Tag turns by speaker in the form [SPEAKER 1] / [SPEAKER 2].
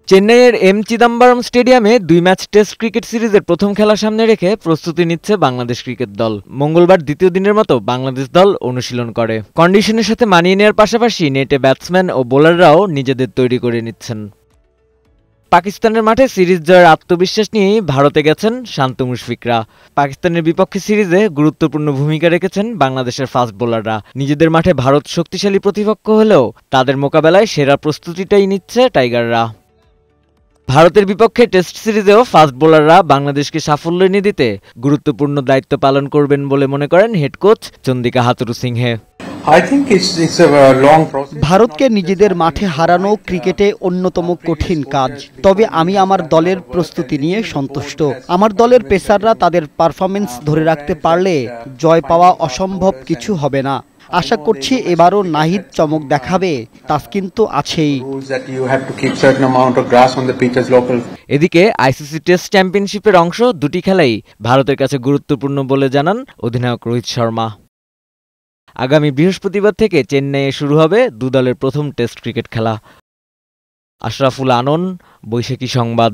[SPEAKER 1] চেন্নাইয়ের এম চিদাম্বরম স্টেডিয়ামে ২ match test cricket সিরিজের প্রথম খেলা সামনে রেখে প্রস্তুতি নিচ্ছে বাংলাদেশ ক্রিকেট দল। মঙ্গলবার দ্বিতীয় দিনের মতো বাংলাদেশ দল অনুশীলন করে। কন্ডিশনের সাথে মানিয়ে নেওয়ার পাশাপাশি নেটে ব্যাটসম্যান ও বোলাররাও নিজেদের তৈরি করে নিচ্ছেন। পাকিস্তানের মাঠে সিরিজ জয়ের আত্মবিশ্বাস নিয়েই ভারতে গেছেন শান্ত মুশফিকরা। পাকিস্তানের বিপক্ষে সিরিজে গুরুত্বপূর্ণ ভূমিকা রেখেছেন বাংলাদেশের ফাস্ট বোলাররা। নিজেদের মাঠে ভারত শক্তিশালী প্রতিপক্ষ হলেও তাদের মোকাবেলায় সেরা প্রস্তুতিটাই নিচ্ছে টাইগাররা। ভারতের বিপক্ষে টেস্ট সিরিজেও ফাস্ট বোলাররা বাংলাদেশকে সাফল্য এনে দিতে গুরুত্বপূর্ণ দায়িত্ব পালন করবেন বলে মনে করেন হেড কোচ চন্দিকা হাথুরুসিংহে।
[SPEAKER 2] ভারতকে নিজেদের মাঠে হারানো ক্রিকেটে অন্যতম কঠিন কাজ, তবে আমি আমার দলের প্রস্তুতি নিয়ে সন্তুষ্ট। আমার দলের পেসাররা তাদের পারফরমেন্স ধরে রাখতে পারলে জয় পাওয়া অসম্ভব কিছু হবে না। আশা করছি এবারও নাহিদ চমক দেখাবে, তাসকিন তো আছেই।
[SPEAKER 1] এদিকে আইসিসি টেস্ট চ্যাম্পিয়নশিপের অংশ দুটি খেলাই ভারতের কাছে গুরুত্বপূর্ণ বলে জানান অধিনায়ক রোহিত শর্মা। আগামী বৃহস্পতিবার থেকে চেন্নাইয়ে শুরু হবে দু দলের প্রথম টেস্ট ক্রিকেট খেলা। আশরাফুল আনন, বৈশাখী সংবাদ।